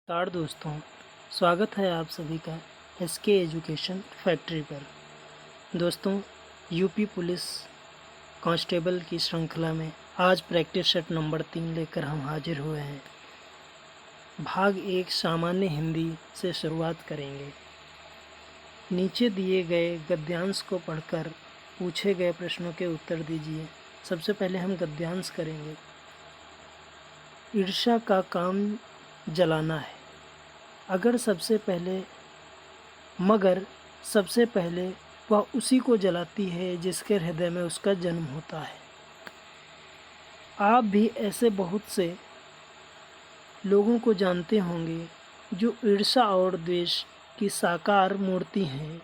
नमस्कार दोस्तों, स्वागत है आप सभी का एसके एजुकेशन फैक्ट्री पर। दोस्तों, यूपी पुलिस कांस्टेबल की श्रृंखला में आज प्रैक्टिस सेट नंबर 3 लेकर हम हाजिर हुए हैं। भाग 1 सामान्य हिंदी से शुरुआत करेंगे। नीचे दिए गए गद्यांश को पढ़कर पूछे गए प्रश्नों के उत्तर दीजिए। सबसे पहले हम गद्यांश करेंगे। ईर्ष्या का काम जलाना है, मगर सबसे पहले वह उसी को जलाती है जिसके हृदय में उसका जन्म होता है। आप भी ऐसे बहुत से लोगों को जानते होंगे जो ईर्ष्या और द्वेष की साकार मूर्ति हैं,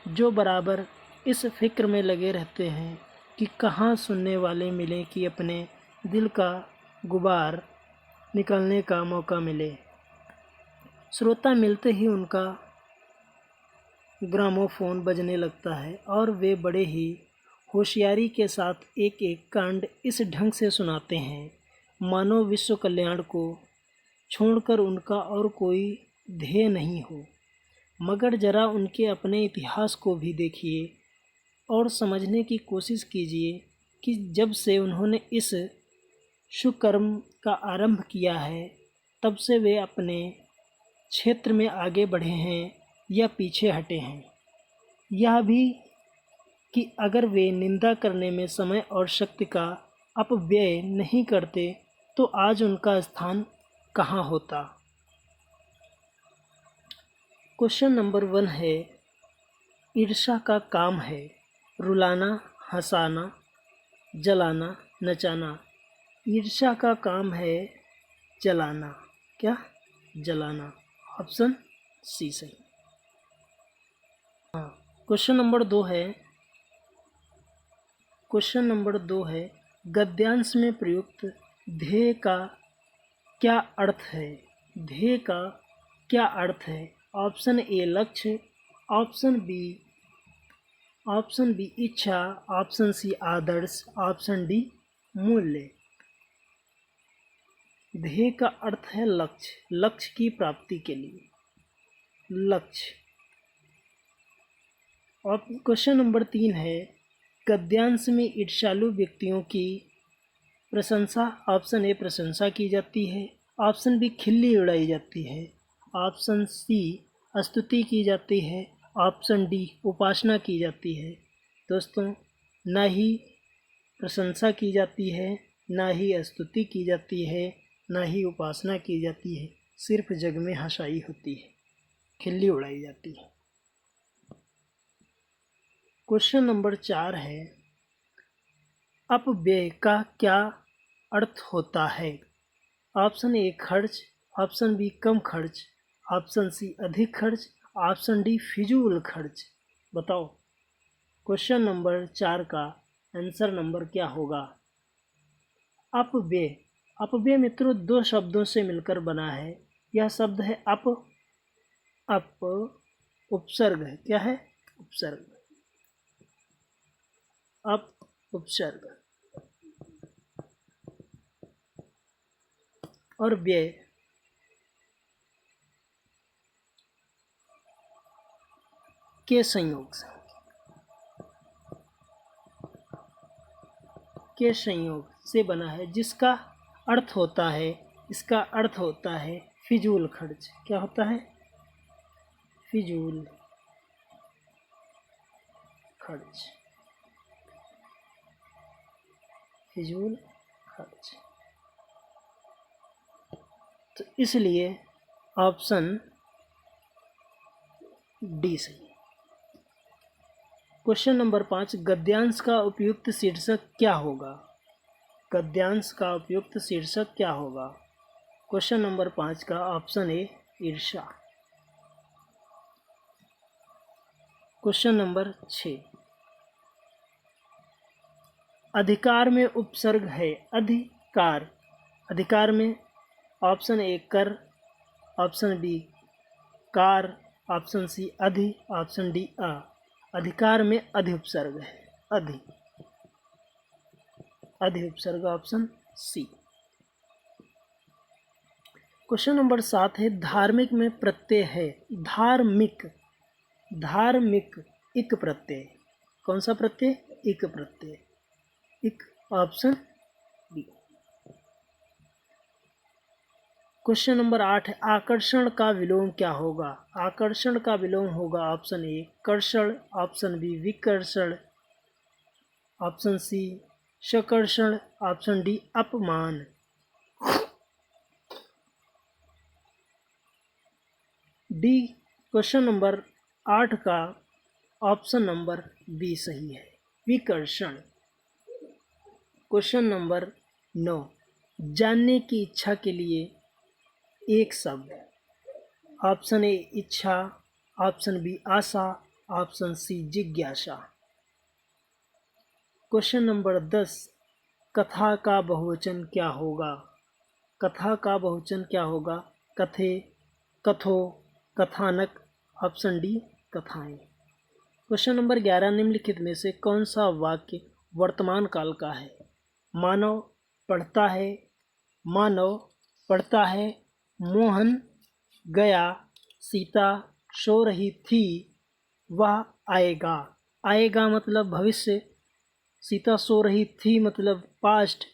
जो बराबर इस फिक्र में लगे रहते हैं कि कहाँ सुनने वाले मिलें कि अपने दिल का गुबार निकलने का मौका मिले। श्रोता मिलते ही उनका ग्रामोफोन बजने लगता है और वे बड़े ही होशियारी के साथ एक एक कांड इस ढंग से सुनाते हैं मानो विश्व कल्याण को छोड़कर उनका और कोई ध्येय नहीं हो। मगर जरा उनके अपने इतिहास को भी देखिए और समझने की कोशिश कीजिए कि जब से उन्होंने इस शुभ कर्म का आरंभ किया है, तब से वे अपने क्षेत्र में आगे बढ़े हैं या पीछे हटे हैं। यह भी कि अगर वे निंदा करने में समय और शक्ति का अपव्यय नहीं करते तो आज उनका स्थान कहाँ होता। क्वेश्चन नंबर 1 है, ईर्ष्या का काम है रुलाना, हंसाना, जलाना, नचाना। ईर्ष्या का काम है जलाना। क्या? जलाना। ऑप्शन सी सही। क्वेश्चन नंबर 2 है गद्यांश में प्रयुक्त ध्येय का क्या अर्थ है? ध्येय का क्या अर्थ है? ऑप्शन ए लक्ष्य, ऑप्शन बी इच्छा, ऑप्शन सी आदर्श, ऑप्शन डी मूल्य। ध्येय का अर्थ है लक्ष्य, लक्ष्य की प्राप्ति के लिए लक्ष्य। और क्वेश्चन नंबर 3 है गद्यांश में ईर्ष्यालु व्यक्तियों की प्रशंसा। ऑप्शन ए प्रशंसा की जाती है, ऑप्शन बी खिल्ली उड़ाई जाती है, ऑप्शन सी स्तुति की जाती है, ऑप्शन डी उपासना की जाती है। दोस्तों, ना ही प्रशंसा की जाती है, ना ही स्तुति की जाती है, ना ही उपासना की जाती है। सिर्फ जग में हंसाई होती है, खिल्ली उड़ाई जाती है। क्वेश्चन नंबर 4 है अपव्यय का क्या अर्थ होता है? ऑप्शन ए खर्च, ऑप्शन बी कम खर्च, ऑप्शन सी अधिक खर्च, ऑप्शन डी फिजूल खर्च। बताओ, क्वेश्चन नंबर 4 का आंसर नंबर क्या होगा? अपव्यय। अपव्यय मित्रों 2 शब्दों से मिलकर बना है। यह शब्द है अप उपसर्ग है। क्या है? उपसर्ग। अप उपसर्ग और व्यय के संयोग से बना है, जिसका अर्थ होता है, इसका अर्थ होता है फिजूल खर्च। क्या होता है? फिजूल खर्च। फिजूल खर्च। तो इसलिए ऑप्शन डी सही। क्वेश्चन नंबर 5 गद्यांश का उपयुक्त शीर्षक क्या होगा? गद्यांश का उपयुक्त शीर्षक क्या होगा? क्वेश्चन नंबर 5 का ऑप्शन ए ईर्ष्या। क्वेश्चन नंबर 6 अधिकार में उपसर्ग है अधिकार। अधिकार में ऑप्शन ए कर, ऑप्शन बी कार, ऑप्शन सी अधि, ऑप्शन डी आ। अधिकार में अधि उपसर्ग है। अधि उपसर्ग ऑप्शन सी। क्वेश्चन नंबर 7 है धार्मिक में प्रत्यय है। धार्मिक, धार्मिक इक प्रत्यय, कौन सा प्रत्यय? इक प्रत्यय, इक, ऑप्शन बी। क्वेश्चन नंबर 8 है आकर्षण का विलोम क्या होगा? आकर्षण का विलोम होगा ऑप्शन ए कर्षण, ऑप्शन बी विकर्षण, ऑप्शन सी सकर्षण, ऑप्शन डी अपमान। डी क्वेश्चन नंबर 8 का ऑप्शन नंबर बी सही है, विकर्षण। क्वेश्चन नंबर 9 जानने की इच्छा के लिए एक शब्द। ऑप्शन ए इच्छा, ऑप्शन बी आशा, ऑप्शन सी जिज्ञासा। क्वेश्चन नंबर 10 कथा का बहुवचन क्या होगा? कथा का बहुवचन क्या होगा? कथे, कथो, कथानक, ऑप्शन डी कथाएं। क्वेश्चन नंबर 11 निम्नलिखित में से कौन सा वाक्य वर्तमान काल का है? मानव पढ़ता है, मानव पढ़ता है, मोहन गया, सीता सो रही थी, वह आएगा। आएगा मतलब भविष्य, सीता सो रही थी मतलब पास्ट,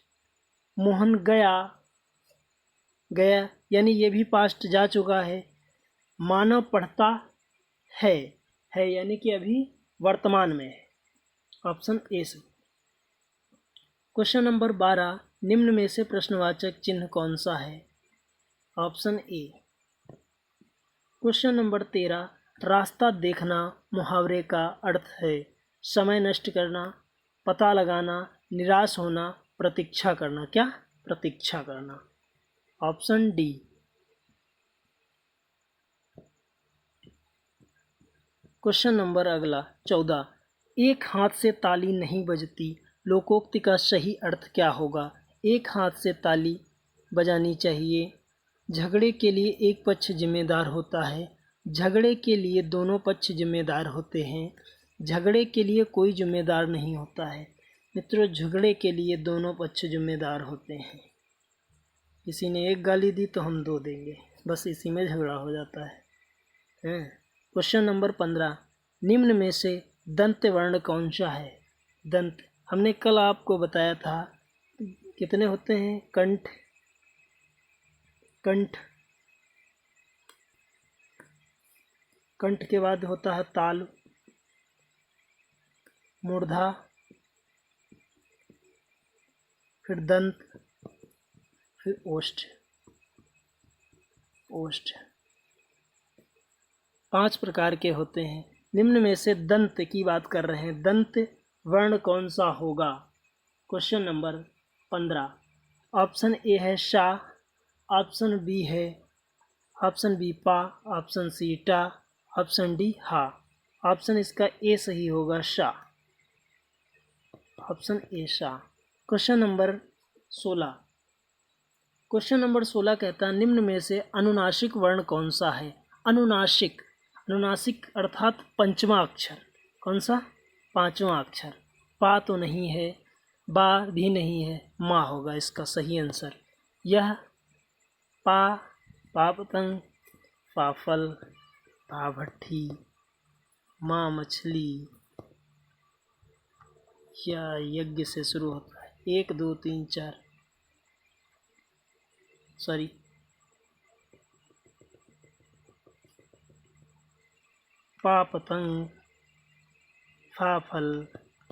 मोहन गया, गया यानी ये भी पास्ट जा चुका है। मानव पढ़ता है यानी कि अभी वर्तमान में है, ऑप्शन ए से। क्वेश्चन नंबर 12 निम्न में से प्रश्नवाचक चिन्ह कौन सा है? Option A. क्वेश्चन नंबर 13 रास्ता देखना मुहावरे का अर्थ है समय नष्ट करना, पता लगाना, निराश होना, प्रतीक्षा करना। क्या? प्रतीक्षा करना, ऑप्शन डी। क्वेश्चन नंबर अगला 14 एक हाथ से ताली नहीं बजती लोकोक्ति का सही अर्थ क्या होगा? एक हाथ से ताली बजानी चाहिए, झगड़े के लिए एक पक्ष जिम्मेदार होता है, झगड़े के लिए दोनों पक्ष जिम्मेदार होते हैं, झगड़े के लिए कोई जिम्मेदार नहीं होता है। मित्रों झगड़े के लिए दोनों पक्ष जिम्मेदार होते हैं। किसी ने एक गाली दी तो हम दो देंगे, बस इसी में झगड़ा हो जाता है। क्वेश्चन नंबर 15 निम्न में से दंत वर्ण कौन सा है? दंत हमने कल आपको बताया था कितने होते हैं? कंठ, कंठ, कंठ के बाद होता है ताल, मूर्धा, फिर दंत, फिर ओष्ठ। ओष्ठ 5 प्रकार के होते हैं। निम्न में से दंत की बात कर रहे हैं, दंत वर्ण कौन सा होगा? क्वेश्चन नंबर 15 ऑप्शन ए है शा, ऑप्शन बी है, ऑप्शन बी पा, ऑप्शन सी टा, ऑप्शन डी हा। ऑप्शन इसका ए सही होगा, शा, ऑप्शन ए शा। क्वेश्चन नंबर 16 क्वेश्चन नंबर 16 कहता है निम्न में से अनुनासिक वर्ण कौन सा है? अनुनासिक, अनुनासिक अर्थात पंचवा अक्षर, कौन सा? पांचवा अक्षर। पा तो नहीं है, बा भी नहीं है, मा होगा इसका सही आंसर। यह पा, पा पतंग, पा फल, पा भट्ठी, माँ मछली, या यज्ञ से शुरू होता है। 1 2 3 4 सॉरी पा पतंग, फा फल,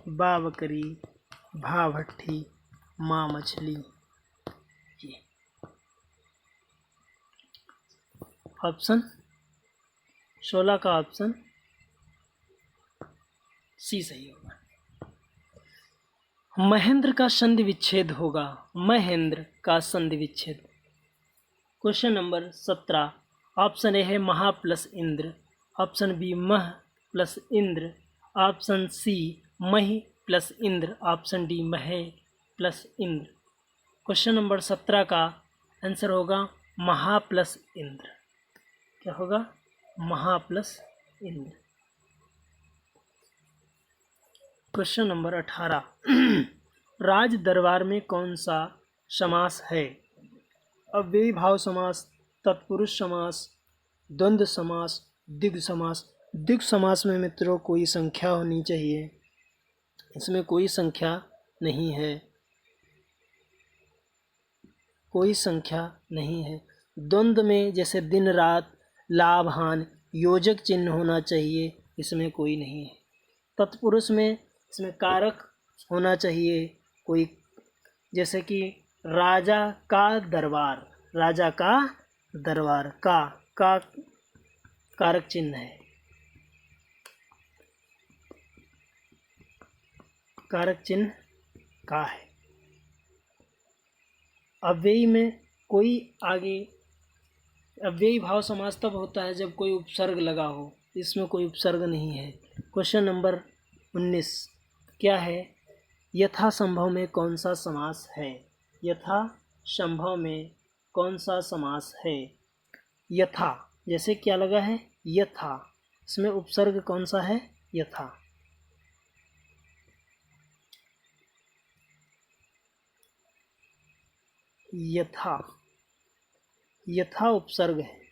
बा बकरी, भा भट्ठी, माँ मछली। ये ऑप्शन 16 का ऑप्शन सी सही होगा। महेंद्र का संधि विच्छेद होगा। महेंद्र का संधि विच्छेद। क्वेश्चन नंबर 17 ऑप्शन ए है महा प्लस इंद्र, ऑप्शन बी मह प्लस इंद्र, ऑप्शन सी मही प्लस इंद्र, ऑप्शन डी महे प्लस इंद्र। क्वेश्चन नंबर 17 का आंसर होगा महा प्लस इंद्र। क्या होगा? महा प्लस इंद्र। क्वेश्चन नंबर 18 राज दरबार में कौन सा समास है? अव्ययी भाव समास, तत्पुरुष समास, द्वंद्व समास, द्विगु समास। द्विगु समास में मित्रों कोई संख्या होनी चाहिए, इसमें कोई संख्या नहीं है, कोई संख्या नहीं है। द्वंद्व में जैसे दिन रात, लाभ हानि, योजक चिन्ह होना चाहिए, इसमें कोई नहीं है। तत्पुरुष में इसमें कारक होना चाहिए कोई, जैसे कि राजा का दरबार, राजा का दरबार, का कारक चिन्ह है, कारक चिन्ह का है। अव्ययी में कोई आगे, अव्ययी भाव समास तब होता है जब कोई उपसर्ग लगा हो, इसमें कोई उपसर्ग नहीं है। क्वेश्चन नंबर 19 क्या है? यथासंभव में कौन सा समास है? यथासंभव में कौन सा समास है? यथा जैसे क्या लगा है? यथा, इसमें उपसर्ग कौन सा है? यथा। यथा, यथा उपसर्ग है,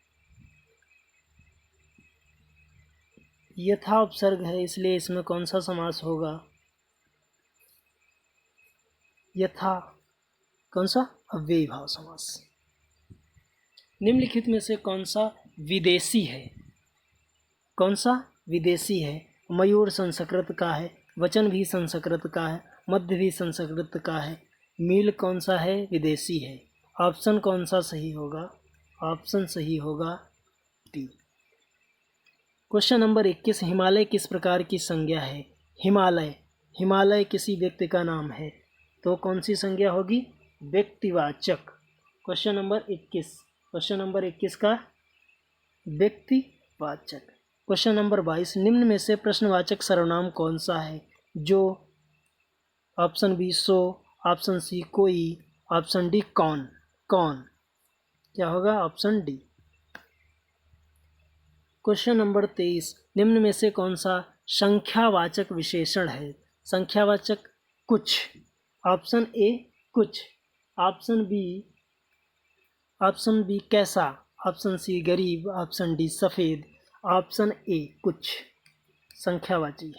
यथा उपसर्ग है, इसलिए इसमें कौन सा समास होगा? यथा कौन सा? अव्ययी भाव समास। निम्नलिखित में से कौन सा विदेशी है? कौन सा विदेशी है? मयूर संस्कृत का है, वचन भी संस्कृत का है, मध्य भी संस्कृत का है, मील कौन सा है? विदेशी है। ऑप्शन कौन सा सही होगा? ऑप्शन सही होगा डी। क्वेश्चन नंबर 21 हिमालय किस प्रकार की संज्ञा है? हिमालय, हिमालय किसी व्यक्ति का नाम है, तो कौन सी संज्ञा होगी? व्यक्तिवाचक। क्वेश्चन नंबर 21, क्वेश्चन नंबर 21 का व्यक्तिवाचक। क्वेश्चन नंबर 22 निम्न में से प्रश्नवाचक सर्वनाम कौन सा है? जो, ऑप्शन बी सो, ऑप्शन सी कोई, ऑप्शन डी कौन। कौन क्या होगा? Option D. क्वेश्चन नंबर 23 निम्न में से कौन सा संख्यावाचक विशेषण है? संख्यावाचक कुछ, ऑप्शन ए कुछ, ऑप्शन बी कैसा, ऑप्शन सी गरीब, ऑप्शन डी सफ़ेद, ऑप्शन ए कुछ। संख्यावाची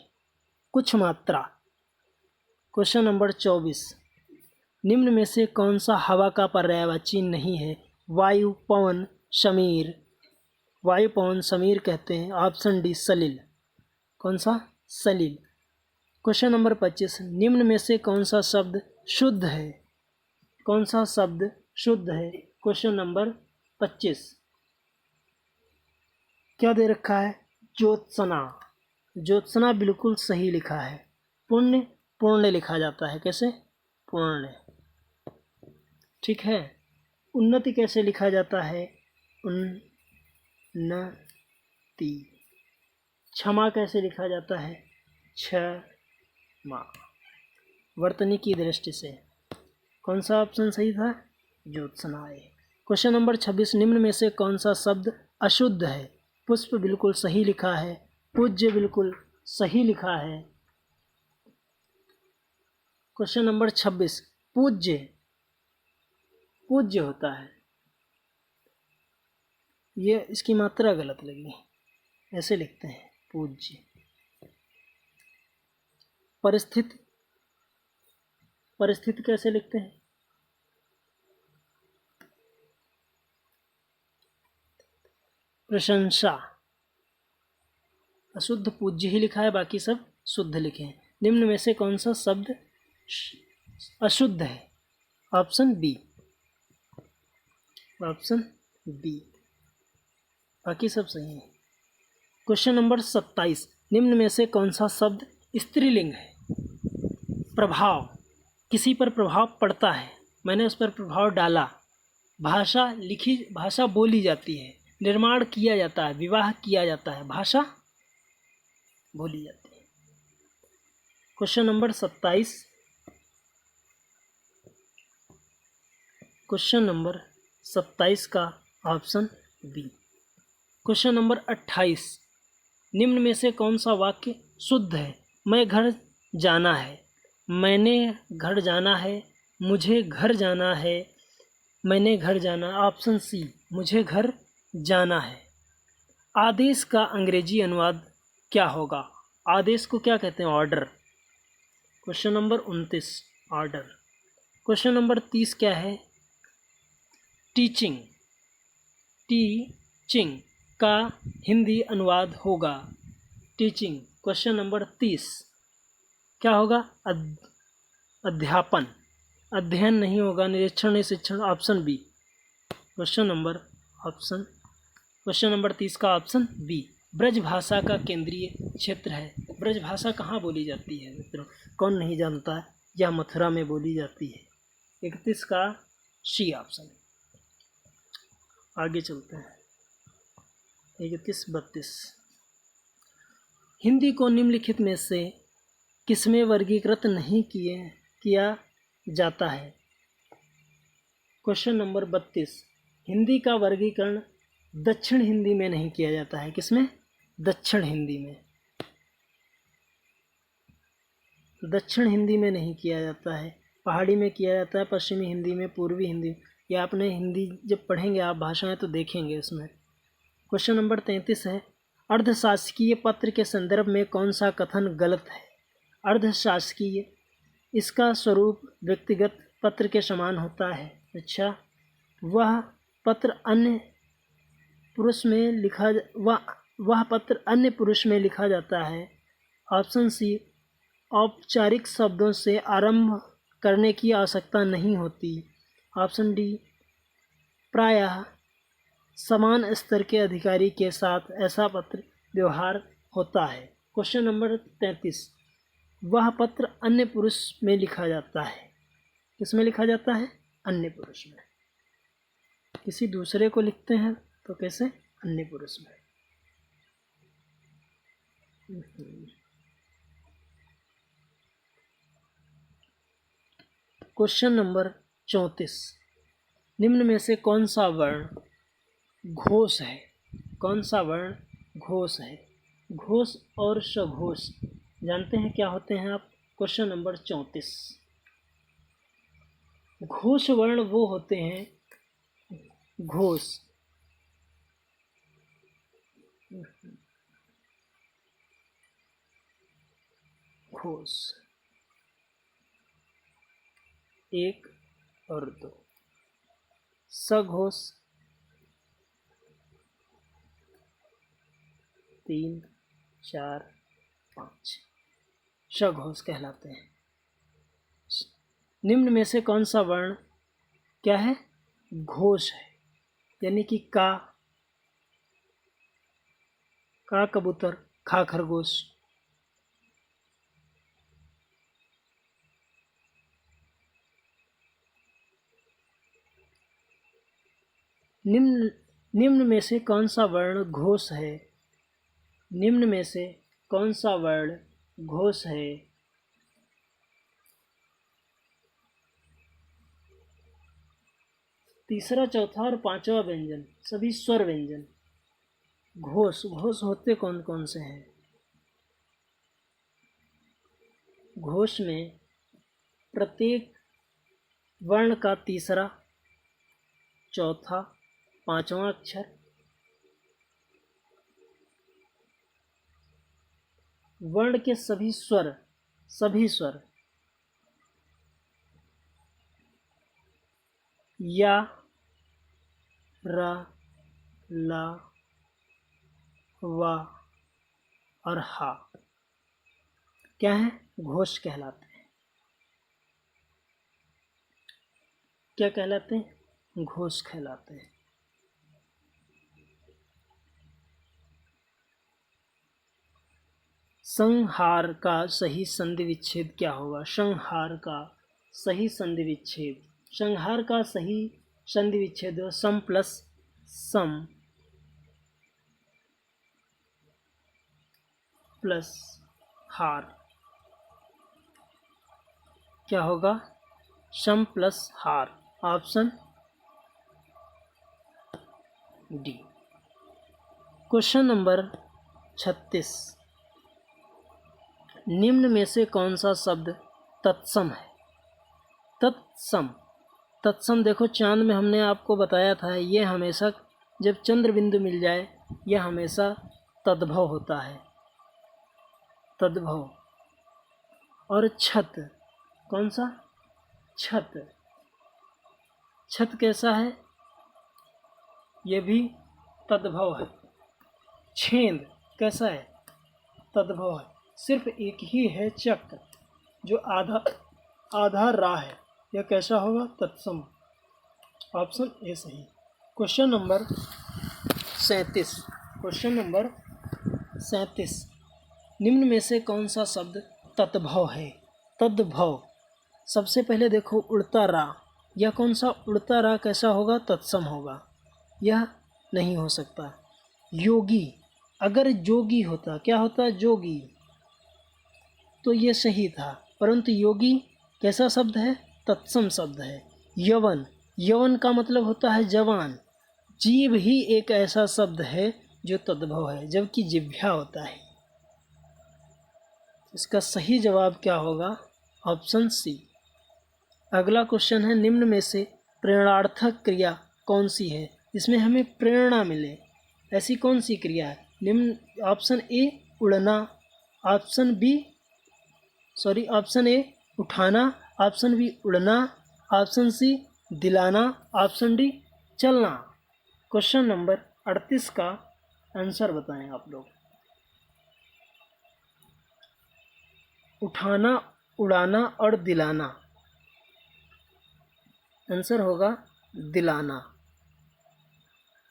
कुछ मात्रा। क्वेश्चन नंबर 24 निम्न में से कौन सा हवा का पर्यायवाची नहीं है? वायु, पवन, समीर। वायु, पवन, समीर कहते हैं, ऑप्शन डी सलिल। कौन सा? सलिल। क्वेश्चन नंबर 25 निम्न में से कौन सा शब्द शुद्ध है? कौन सा शब्द शुद्ध है? क्वेश्चन नंबर 25 क्या दे रखा है? ज्योत्सना। ज्योत्सना बिल्कुल सही लिखा है। पुण्य, पुण्य लिखा जाता है, कैसे? पुण्य, ठीक है। उन्नति कैसे लिखा जाता है? उन्नति। क्षमा कैसे लिखा जाता है? क्षमा। वर्तनी की दृष्टि से कौन सा ऑप्शन सही था? ज्योत्सनाएं। क्वेश्चन नंबर 26 निम्न में से कौन सा शब्द अशुद्ध है? पुष्प बिल्कुल सही लिखा है, पूज्य बिल्कुल सही लिखा है। क्वेश्चन नंबर 26 पूज्य, पूज्य होता है, ये इसकी मात्रा गलत लगी, ऐसे लिखते हैं पूज्य। परिस्थिति, परिस्थिति कैसे लिखते हैं? प्रशंसा। अशुद्ध पूज्य ही लिखा है, बाकी सब शुद्ध लिखे हैं। निम्न में से कौन सा शब्द अशुद्ध है? ऑप्शन बी, ऑप्शन बी, बाकी सब सही है। क्वेश्चन नंबर 27 निम्न में से कौन सा शब्द स्त्रीलिंग है? प्रभाव, किसी पर प्रभाव पड़ता है, मैंने उस पर प्रभाव डाला। भाषा लिखी, भाषा बोली जाती है, निर्माण किया जाता है, विवाह किया जाता है, भाषा बोली जाती है। क्वेश्चन नंबर 27, क्वेश्चन नंबर 27 का ऑप्शन बी। क्वेश्चन नंबर 28 निम्न में से कौन सा वाक्य शुद्ध है? मैं घर जाना है, मैंने घर जाना है, मुझे घर जाना है, मैंने घर जाना। ऑप्शन सी, मुझे घर जाना है। आदेश का अंग्रेजी अनुवाद क्या होगा? आदेश को क्या कहते हैं? Order. Question number 29, order. Question number 30 क्या है? टीचिंग। टीचिंग का हिंदी अनुवाद होगा टीचिंग। क्वेश्चन नंबर 30 क्या होगा? अध्यापन। अध्ययन नहीं होगा, निरीक्षण नहीं, शिक्षण। Option B. क्वेश्चन नंबर 30 का ऑप्शन बी। ब्रज भाषा का केंद्रीय क्षेत्र है। ब्रज भाषा कहाँ बोली जाती है मित्रों? कौन नहीं जानता है? यह मथुरा में बोली जाती है। 31 का सी ऑप्शन। आगे चलते हैं। 31, 32। हिंदी को निम्नलिखित में से किसमें वर्गीकृत नहीं किया जाता है? Question number 32। हिंदी का वर्गीकरण दक्षिण हिंदी में नहीं किया जाता है। किसमें? दक्षिण हिंदी में। दक्षिण हिंदी में नहीं किया जाता है, पहाड़ी में किया जाता है, पश्चिमी हिंदी में, पूर्वी हिंदी। ये आपने हिंदी जब पढ़ेंगे आप भाषाएं तो देखेंगे उसमें। क्वेश्चन नंबर 33 है, अर्धशासकीय पत्र के संदर्भ में कौन सा कथन गलत है? अर्धशासकीय, इसका स्वरूप व्यक्तिगत पत्र के समान होता है। अच्छा, वह पत्र अन्य पुरुष में लिखा जाता है। ऑप्शन सी, औपचारिक शब्दों से आरंभ करने की आवश्यकता नहीं होती। ऑप्शन डी, प्रायः समान स्तर के अधिकारी के साथ ऐसा पत्र व्यवहार होता है। क्वेश्चन नंबर 33, वह पत्र अन्य पुरुष में लिखा जाता है। किसमें लिखा जाता है? अन्य पुरुष में। किसी दूसरे को लिखते हैं तो कैसे? अन्य पुरुष में। क्वेश्चन नंबर 34, निम्न में से कौन सा वर्ण घोष है? कौन सा वर्ण घोष है? घोष और सघोष जानते हैं क्या होते हैं आप? क्वेश्चन नंबर 34, घोष वर्ण वो होते हैं, घोष घोष 1 और 2, सघोष 3, 4, 5 सघोष कहलाते हैं। निम्न में से कौन सा वर्ण क्या है? घोष है, यानी कि का कबूतर, खा खरगोश। निम्न में से कौन सा वर्ण घोष है? निम्न में से कौन सा वर्ण घोष है? तीसरा, चौथा और पांचवा व्यंजन सभी स्वर व्यंजन। घोष होते कौन कौन से हैं? घोष में प्रत्येक वर्ण का तीसरा, चौथा, पांचवा अक्षर, वर्ण के सभी स्वर या, र, ला, वा और हा क्या है? घोष कहलाते हैं। क्या कहलाते हैं? घोष कहलाते हैं। संहार का सही संधि विच्छेद क्या होगा? संहार का सही संधि विच्छेद, संहार का सही संधि विच्छेद सम प्लस हार। क्या होगा? सम प्लस हार। Option D. क्वेश्चन नंबर 36, निम्न में से कौन सा शब्द तत्सम है? तत्सम तत्सम देखो, चांद में हमने आपको बताया था ये हमेशा जब चंद्र बिंदु मिल जाए यह हमेशा तद्भव होता है, तद्भव। और छत, कौन सा? छत। छत कैसा है? ये भी तद्भव है। छेद कैसा है? तद्भव है। सिर्फ एक ही है चक जो आधा राह है, यह कैसा होगा? तत्सम। ऑप्शन ए सही। Question number 37। क्वेश्चन नंबर 37, निम्न में से कौन सा शब्द तद्भव है? तद्भव। सबसे पहले देखो उड़ता रा, यह कौन सा उड़ता रा कैसा होगा? तत्सम होगा, यह नहीं हो सकता। योगी, अगर जोगी होता, क्या होता? जोगी, तो ये सही था, परंतु योगी कैसा शब्द है? तत्सम शब्द है। यवन, यवन का मतलब होता है जवान। जीभ ही एक ऐसा शब्द है जो तद्भव है, जबकि जिह्वा होता है। इसका सही जवाब क्या होगा? Option C. अगला क्वेश्चन है, निम्न में से प्रेरणार्थक क्रिया कौन सी है? इसमें हमें प्रेरणा मिले ऐसी कौन सी क्रिया है? निम्न, ऑप्शन ए उड़ना, ऑप्शन ए उठाना, ऑप्शन बी उड़ना, ऑप्शन सी दिलाना, ऑप्शन डी चलना। क्वेश्चन नंबर 38 का आंसर बताएं आप लोग। उठाना, उड़ाना और दिलाना, आंसर होगा दिलाना।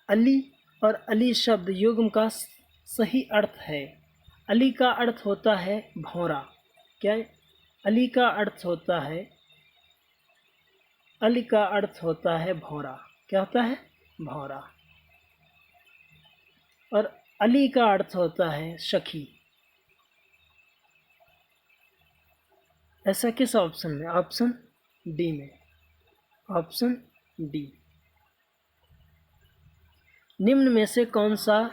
अली और अली शब्द युग्म का सही अर्थ है। अली का अर्थ होता है भौरा। क्या? अली का अर्थ होता है, अली का अर्थ होता है भौरा। क्या होता है? भौरा। और अली का अर्थ होता है सखी। ऐसा किस ऑप्शन में? ऑप्शन डी में, ऑप्शन डी। निम्न में से कौन सा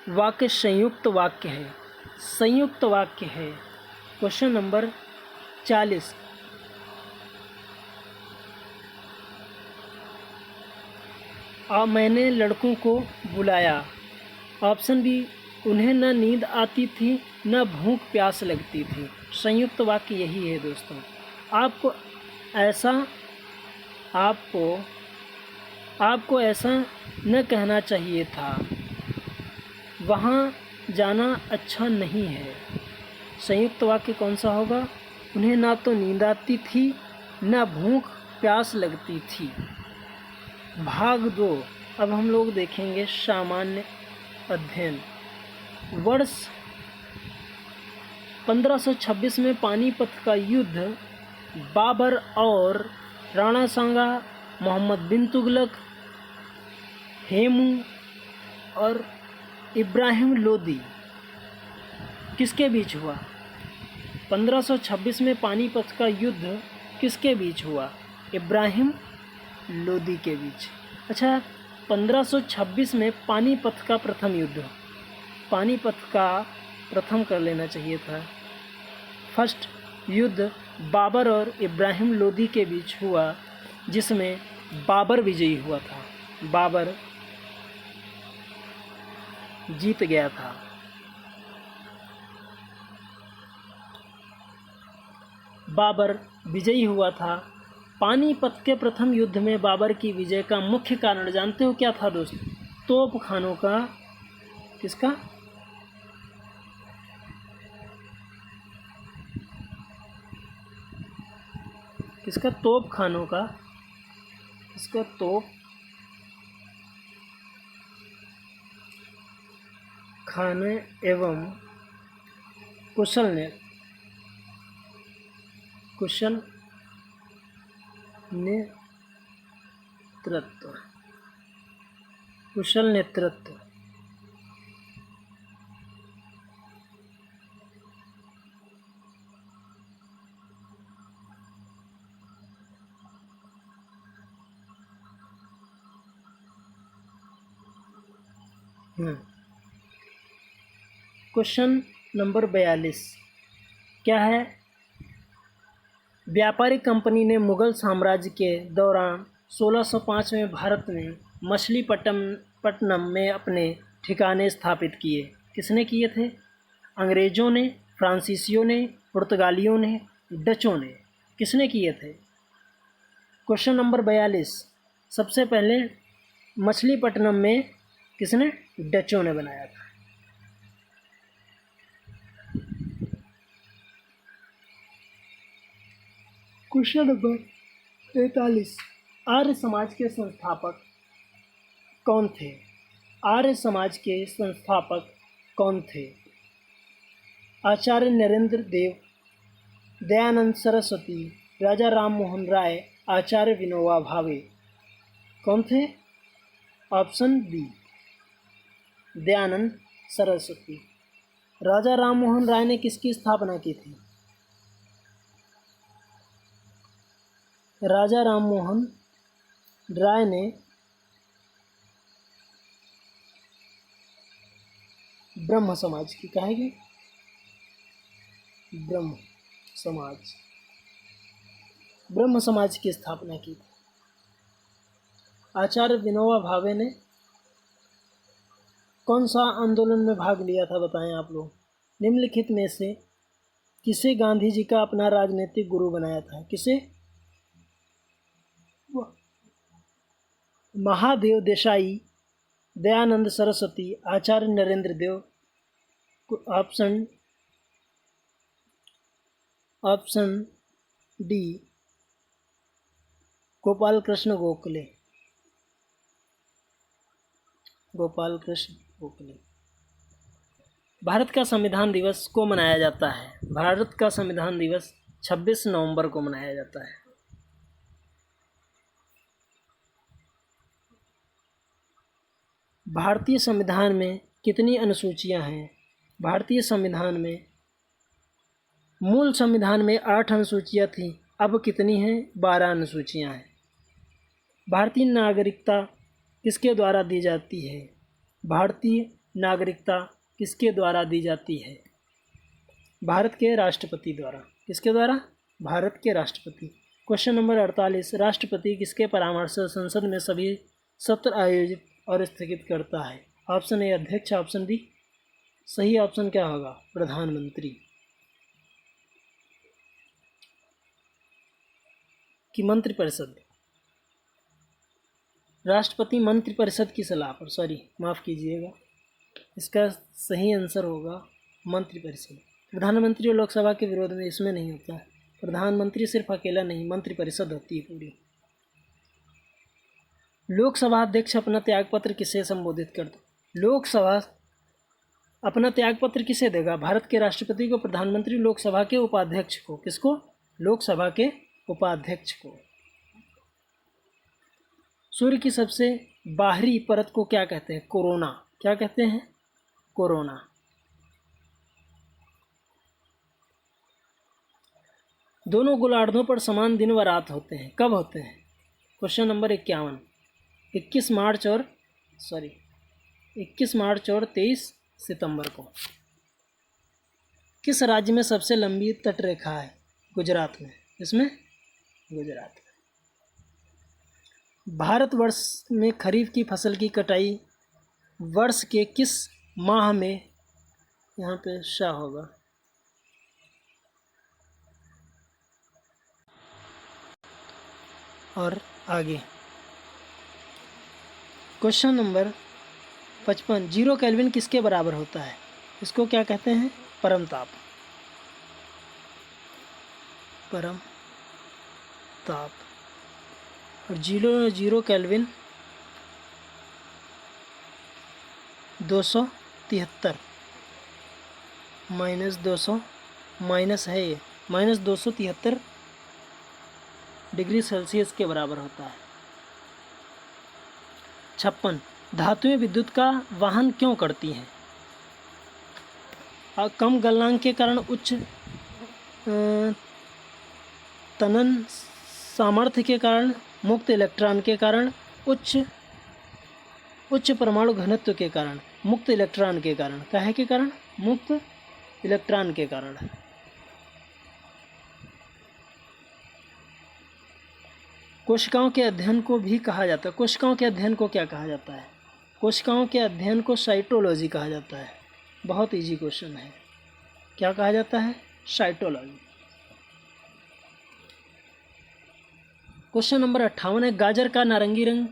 वाक्य संयुक्त वाक्य है? संयुक्त वाक्य है। क्वेश्चन नंबर 40, मैंने लड़कों को बुलाया। ऑप्शन बी, उन्हें न नींद आती थी न भूख प्यास लगती थी। संयुक्त वाक्य यही है दोस्तों। आपको ऐसा न कहना चाहिए था, वहाँ जाना अच्छा नहीं है। संयुक्त वाक्य कौन सा होगा? उन्हें ना तो नींद आती थी न भूख प्यास लगती थी। भाग 2, अब हम लोग देखेंगे सामान्य अध्ययन। वर्ष 1526 में पानीपत का युद्ध बाबर और राणा सांगा, मोहम्मद बिन तुगलक, हेमू और इब्राहिम लोदी किसके बीच हुआ? 1526 में पानीपत का युद्ध किसके बीच हुआ? इब्राहिम लोदी के बीच। अच्छा, 1526 में पानीपत का प्रथम युद्ध, पानीपत का प्रथम कर लेना चाहिए था। फर्स्ट युद्ध बाबर और इब्राहिम लोदी के बीच हुआ, जिसमें बाबर विजयी हुआ था। बाबर जीत गया था। बाबर विजयी हुआ था। पानीपत के प्रथम युद्ध में बाबर की विजय का मुख्य कारण जानते हो क्या था दोस्त? तोप खानों का, किसका? किसका? तोप खानों का। इसका तोप खाने एवं कुशल नेतृत्व। क्वेश्चन नंबर 42 क्या है? व्यापारिक कंपनी ने मुगल साम्राज्य के दौरान 1605 में भारत में मछलीपट्टनम में अपने ठिकाने स्थापित किए। किसने किए थे? अंग्रेज़ों ने, फ्रांसीसियों ने, पुर्तगालियों ने, डचों ने। किसने किए थे? क्वेश्चन नंबर 42, सबसे पहले मछलीपट्टनम में किसने? डचों ने बनाया था। क्वेश्चन नंबर 43, आर्य समाज के संस्थापक कौन थे? आर्य समाज के संस्थापक कौन थे? आचार्य नरेंद्र देव, दयानंद सरस्वती, राजा राम मोहन राय, आचार्य विनोबा भावे। कौन थे? Option B, Dayanand Saraswati. राजा राम मोहन राय ने किसकी स्थापना की थी? राजा राम मोहन राय ने ब्रह्म समाज की, कहेंगे ब्रह्म समाज की स्थापना की थी। आचार्य विनोबा भावे ने कौन सा आंदोलन में भाग लिया था, बताएं आप लोग। निम्नलिखित में से किसे गांधी जी का अपना राजनीतिक गुरु बनाया था? किसे? महादेव देसाई, दयानंद सरस्वती, आचार्य नरेंद्र देव। Option D, Gopal Krishna Gokhale. भारत का संविधान दिवस को मनाया जाता है? भारत का संविधान दिवस 26 नवंबर को मनाया जाता है। भारतीय संविधान में कितनी अनुसूचियां हैं? भारतीय संविधान में, मूल संविधान में 8 अनुसूचियां थी, अब कितनी हैं? 12 अनुसूचियां हैं। भारतीय नागरिकता किसके द्वारा दी जाती है? भारतीय नागरिकता किसके द्वारा दी जाती है? भारत के राष्ट्रपति द्वारा। किसके द्वारा? भारत के राष्ट्रपति। क्वेश्चन नंबर 48, राष्ट्रपति किसके परामर्श से संसद में सभी सत्र आयोजित और स्थगित करता है? ऑप्शन ए अध्यक्ष, ऑप्शन बी, सही ऑप्शन क्या होगा? प्रधानमंत्री की मंत्रिपरिषद। राष्ट्रपति मंत्रिपरिषद की सलाह पर, माफ़ कीजिएगा, इसका सही आंसर होगा मंत्रिपरिषद। प्रधानमंत्री और लोकसभा के विरोध में इसमें नहीं होता है। प्रधानमंत्री सिर्फ अकेला नहीं, मंत्रिपरिषद होती है पूरी। लोकसभा अध्यक्ष अपना त्यागपत्र किसे संबोधित करता? लोकसभा अपना त्यागपत्र किसे देगा? भारत के राष्ट्रपति को, प्रधानमंत्री, लोकसभा के उपाध्यक्ष को। किसको? लोकसभा के उपाध्यक्ष को। सूर्य की सबसे बाहरी परत को क्या कहते हैं? कोरोना। क्या कहते हैं? कोरोना। दोनों गोलार्धों पर समान दिन व रात होते हैं, कब होते हैं? क्वेश्चन नंबर 51, 21 मार्च और 23 सितंबर को। किस राज्य में सबसे लंबी तटरेखा है? गुजरात में। इसमें गुजरात में। भारतवर्ष में खरीफ की फसल की कटाई वर्ष के किस माह में? यहाँ पे शाह होगा। और आगे क्वेश्चन नंबर 55, 0 केल्विन किसके बराबर होता है? इसको क्या कहते हैं? परम ताप। और 0 केल्विन 273 -273 डिग्री सेल्सियस के बराबर होता है। 56, धातुएं विद्युत का वहन क्यों करती हैं? कम गलनांक के कारण, उच्च तनन सामर्थ्य के कारण, मुक्त इलेक्ट्रॉन के कारण, उच्च परमाणु घनत्व के कारण, मुक्त इलेक्ट्रॉन के कारण। काहे के कारण? मुक्त इलेक्ट्रॉन के कारण। 57 कोशिकाओं के अध्ययन को भी कहा जाता है। कोशिकाओं के अध्ययन को क्या कहा जाता है? कोशिकाओं के अध्ययन को साइटोलॉजी कहा जाता है। बहुत इजी क्वेश्चन है। क्या कहा जाता है? साइटोलॉजी। क्वेश्चन नंबर 58 है, गाजर का नारंगी रंग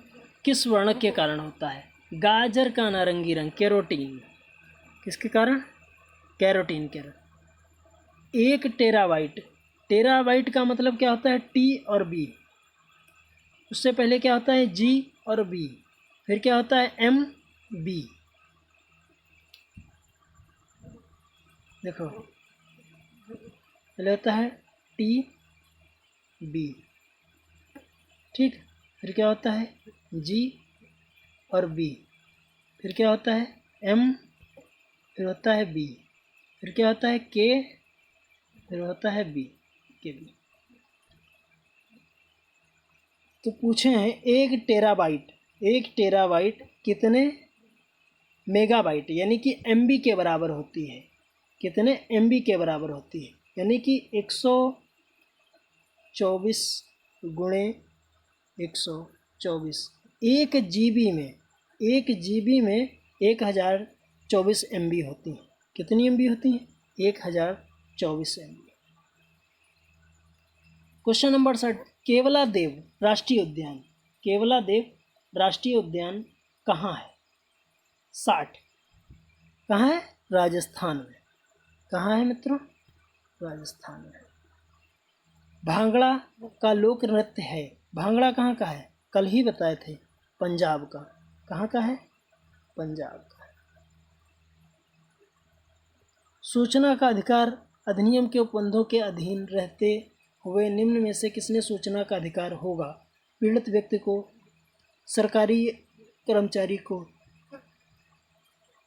किस वर्णक के कारण होता है? गाजर का नारंगी रंग कैरोटीन। किसके कारण? कैरोटीन के कारण। एक टेराबाइट, टेराबाइट का मतलब क्या होता है? टी और बी। उससे पहले क्या होता है? जी और बी। फिर क्या होता है? M B. देखो, पहले होता है टी बी, ठीक। फिर क्या होता है? जी और बी। फिर क्या होता है? एम। फिर होता है बी। फिर क्या होता है? के। फिर होता है बी, के बी। तो पूछे हैं एक टेराबाइट कितने मेगाबाइट यानी कि एमबी के बराबर होती है? कितने एमबी के बराबर होती है? यानी कि 124 गुणे 124। एक जीबी में 1024 एमबी होती हैं। कितनी एमबी होती हैं? 1024 एमबी। क्वेश्चन नंबर 60, केवलादेव राष्ट्रीय उद्यान, केवलादेव राष्ट्रीय उद्यान कहाँ है? 60 कहाँ है? राजस्थान में। कहाँ है मित्रों? राजस्थान में। भांगड़ा का लोक नृत्य है, भांगड़ा कहाँ का है? कल ही बताए थे, पंजाब का। कहाँ का है? पंजाब का। सूचना का अधिकार अधिनियम के उपबंधों के अधीन रहते हुए निम्न में से किसने सूचना का अधिकार होगा? पीड़ित व्यक्ति को, सरकारी कर्मचारी को,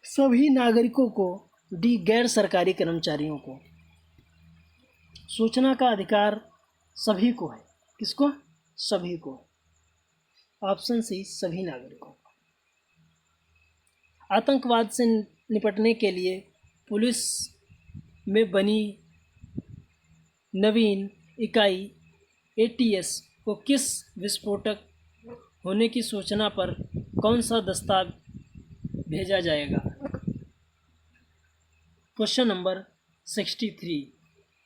सभी नागरिकों को, डी गैर सरकारी कर्मचारियों को। सूचना का अधिकार सभी को है। किसको? सभी को। ऑप्शन सी, सभी नागरिकों को। आतंकवाद से निपटने के लिए पुलिस में बनी नवीन इकाई एटीएस को किस विस्फोटक होने की सूचना पर कौन सा दस्तावेज भेजा जाएगा? क्वेश्चन नंबर 63,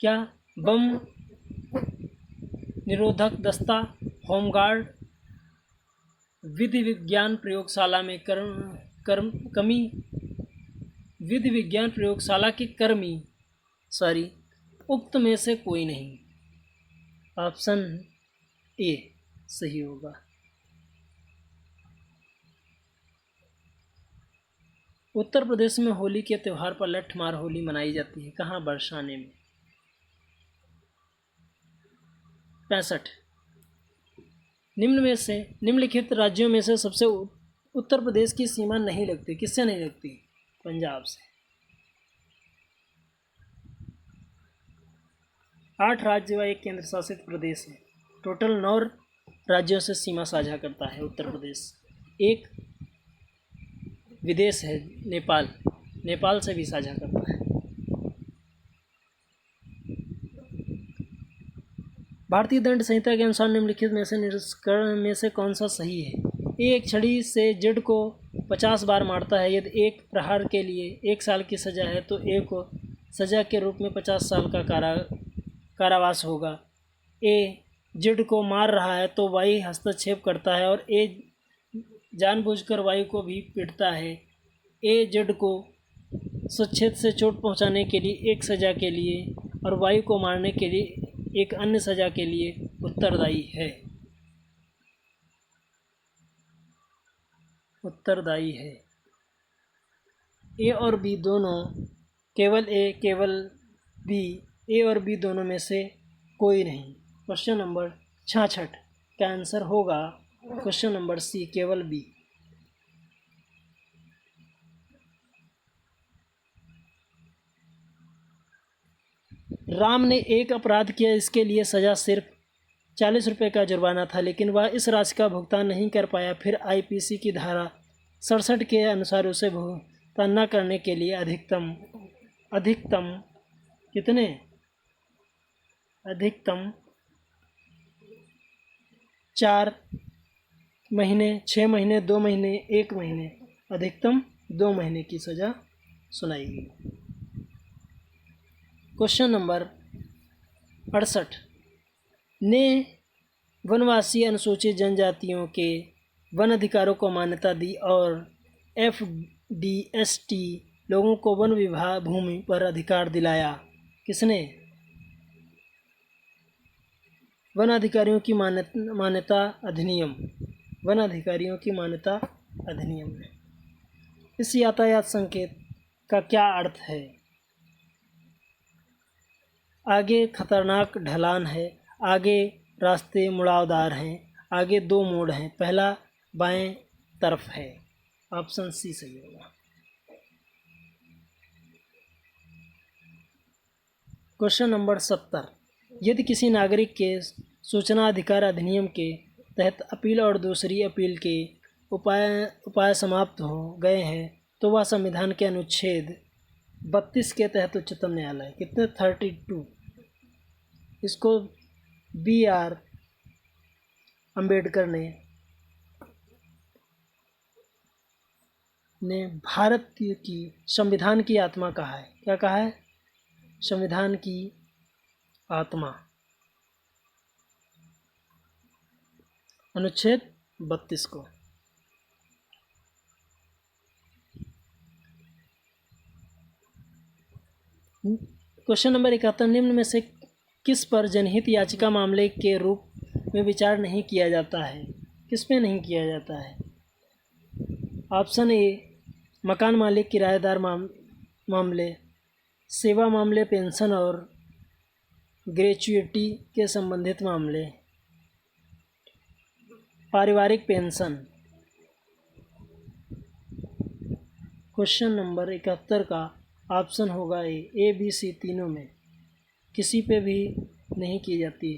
क्या बम निरोधक दस्ता, होमगार्ड, विधि विज्ञान प्रयोगशाला में विधि विज्ञान प्रयोगशाला के कर्मी उक्त में से कोई नहीं? ऑप्शन ए सही होगा। उत्तर प्रदेश में होली के त्यौहार पर लठमार होली मनाई जाती है। कहाँ? बरसाने में। 65, निम्नलिखित राज्यों में से सबसे उत्तर प्रदेश की सीमा नहीं लगती। किससे नहीं लगती? पंजाब से। 8 राज्य व 1 केंद्र शासित प्रदेश है। टोटल 9 राज्यों से सीमा साझा करता है उत्तर प्रदेश। एक विदेश है नेपाल, नेपाल से भी साझा करता है। भारतीय दंड संहिता के अनुसार निम्नलिखित में से निष्कर्ष में से कौन सा सही है? एक छड़ी से जड़ को 50 बार मारता है। यदि एक प्रहार के लिए 1 साल की सजा है तो ए को सजा के रूप में 50 साल का कारावास होगा। ए जड़ को मार रहा है तो वाई हस्तक्षेप करता है और ए जानबूझकर वाई को भी पीटता है। ए जड़ को स्वच्छेद से चोट पहुंचाने के लिए एक सजा के लिए और वाई को मारने के लिए एक अन्य सजा के लिए उत्तरदायी है। ए और बी दोनों, केवल ए केवल बी, ए और बी दोनों में से कोई नहीं। क्वेश्चन नंबर 66 का आंसर होगा क्वेश्चन नंबर सी, केवल बी। राम ने एक अपराध किया, इसके लिए सज़ा सिर्फ 40 रुपये का जुर्माना था, लेकिन वह इस राशि का भुगतान नहीं कर पाया। फिर आईपीसी की धारा 67 के अनुसार उसे भुगतान न करने के लिए अधिकतम कितने? अधिकतम 4 महीने, 6 महीने, 2 महीने, 1 महीने, अधिकतम 2 महीने की सज़ा सुनाई गई। क्वेश्चन नंबर 68 ने वनवासी अनुसूचित जनजातियों के वन अधिकारों को मान्यता दी और FDST लोगों को वन विभाग भूमि पर अधिकार दिलाया। किसने? वन अधिकारियों की मान्यता अधिनियम, वन अधिकारियों की मान्यता अधिनियम है। इस यातायात संकेत का क्या अर्थ है? आगे खतरनाक ढलान है, आगे रास्ते मुड़ावदार हैं, आगे 2 मोड़ हैं, पहला बाएं तरफ है। ऑप्शन सी सही होगा। क्वेश्चन नंबर 70 यदि किसी नागरिक के सूचना अधिकार अधिनियम के तहत अपील और दूसरी अपील के उपाय समाप्त हो गए हैं तो वह संविधान के अनुच्छेद 32 के तहत उच्चतम न्यायालय, कितने 32, इसको BR अम्बेडकर ने भारत की संविधान की आत्मा कहा है। क्या कहा है? संविधान की आत्मा, अनुच्छेद 32 को। क्वेश्चन नंबर 71 निम्न में से किस पर जनहित याचिका मामले के रूप में विचार नहीं किया जाता है? किस पे नहीं किया जाता है? ऑप्शन ए मकान मालिक किराएदार मामले, सेवा मामले, पेंशन और ग्रेच्युइटी के संबंधित मामले, पारिवारिक पेंशन। क्वेश्चन नंबर 71 का ऑप्शन होगा ए, बी, सी तीनों में किसी पे भी नहीं की जाती।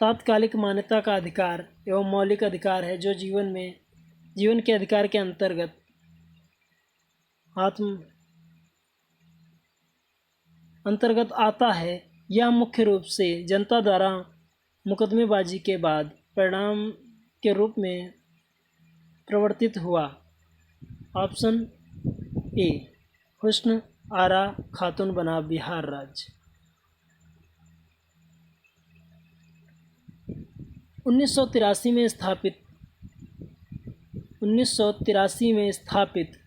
तात्कालिक मान्यता का अधिकार एवं मौलिक अधिकार है जो जीवन के अधिकार के अंतर्गत आता है। यह मुख्य रूप से जनता द्वारा मुकदमेबाजी के बाद परिणाम के रूप में प्रवर्तित हुआ। ऑप्शन ए, हुस्न आरा खातून बना बिहार राज्य। 1983 में स्थापित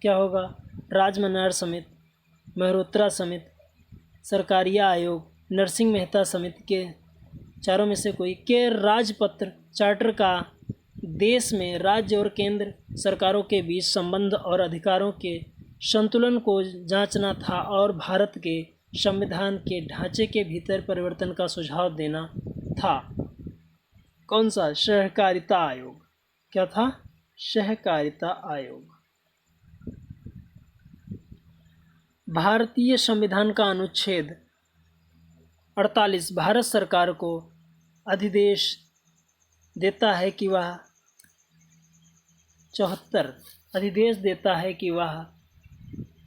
क्या होगा? राजमनार समिति, मेहरोत्रा समिति, सरकारिया आयोग, नरसिंह मेहता समिति के चारों में से कोई के राजपत्र चार्टर का देश में राज्य और केंद्र सरकारों के बीच संबंध और अधिकारों के संतुलन को जांचना था और भारत के संविधान के ढांचे के भीतर परिवर्तन का सुझाव देना था। कौन सा? सहकारिता आयोग। क्या था? सहकारिता आयोग। भारतीय संविधान का अनुच्छेद 48 भारत सरकार को अधिदेश देता है कि वह 74 अधिदेश देता है कि वह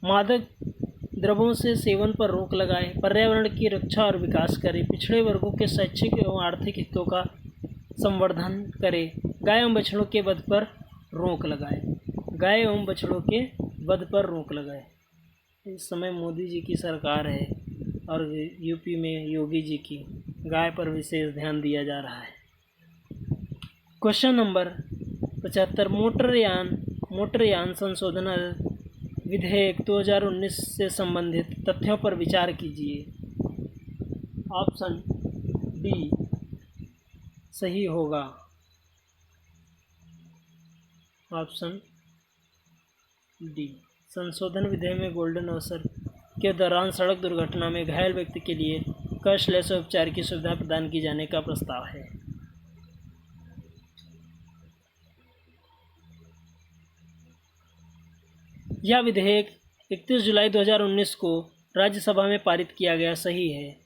मादक द्रव्यों से सेवन पर रोक लगाए, पर्यावरण की रक्षा और विकास करे, पिछड़े वर्गों के शैक्षिक एवं आर्थिक हितों का संवर्धन करे, गाय एवं बछड़ों के वध पर रोक लगाए। गाय एवं बछड़ों के वध पर रोक लगाए। इस समय मोदी जी की सरकार है और यूपी में योगी जी की, गाय पर विशेष ध्यान दिया जा रहा है। क्वेश्चन नंबर 75 मोटरयान संशोधन विधेयक 2019 से संबंधित तथ्यों पर विचार कीजिए। ऑप्शन डी सही होगा। ऑप्शन डी संशोधन विधेयक में गोल्डन अवसर के दौरान सड़क दुर्घटना में घायल व्यक्ति के लिए कैशलेस उपचार की सुविधा प्रदान की जाने का प्रस्ताव है। यह विधेयक 31 जुलाई 2019 को राज्यसभा में पारित किया गया। सही है।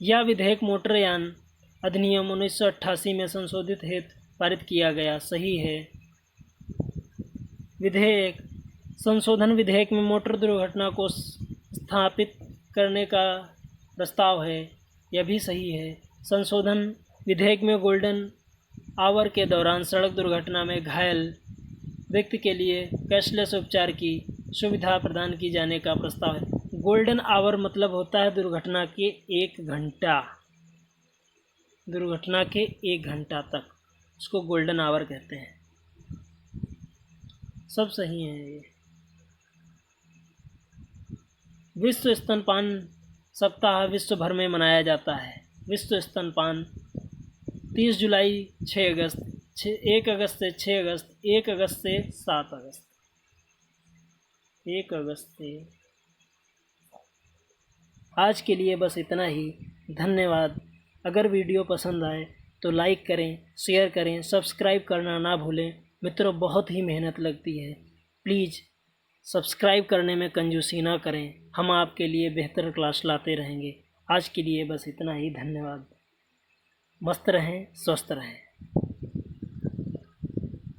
यह विधेयक मोटरयान अधिनियम 1988 में संशोधित हेतु पारित किया गया। सही है। विधेयक संशोधन विधेयक में मोटर दुर्घटना को स्थापित करने का प्रस्ताव है। यह भी सही है। संशोधन विधेयक में गोल्डन आवर के दौरान सड़क दुर्घटना में घायल व्यक्ति के लिए कैशलेस उपचार की सुविधा प्रदान की जाने का प्रस्ताव है। गोल्डन आवर मतलब होता है दुर्घटना के 1 घंटा, दुर्घटना के 1 घंटा तक, उसको गोल्डन आवर कहते हैं। सब सही है ये। विश्व स्तनपान सप्ताह विश्व भर में मनाया जाता है। विश्व स्तनपान 30 जुलाई 1 अगस्त से 6 अगस्त, 1 अगस्त से 7 अगस्त, 1 अगस्त से। आज के लिए बस इतना ही। धन्यवाद। अगर वीडियो पसंद आए तो लाइक करें, शेयर करें, सब्सक्राइब करना ना भूलें। मित्रों, बहुत ही मेहनत लगती है, प्लीज़ सब्सक्राइब करने में कंजूसी ना करें। हम आपके लिए बेहतर क्लास लाते रहेंगे। आज के लिए बस इतना ही। धन्यवाद। मस्त रहें, स्वस्थ रहें।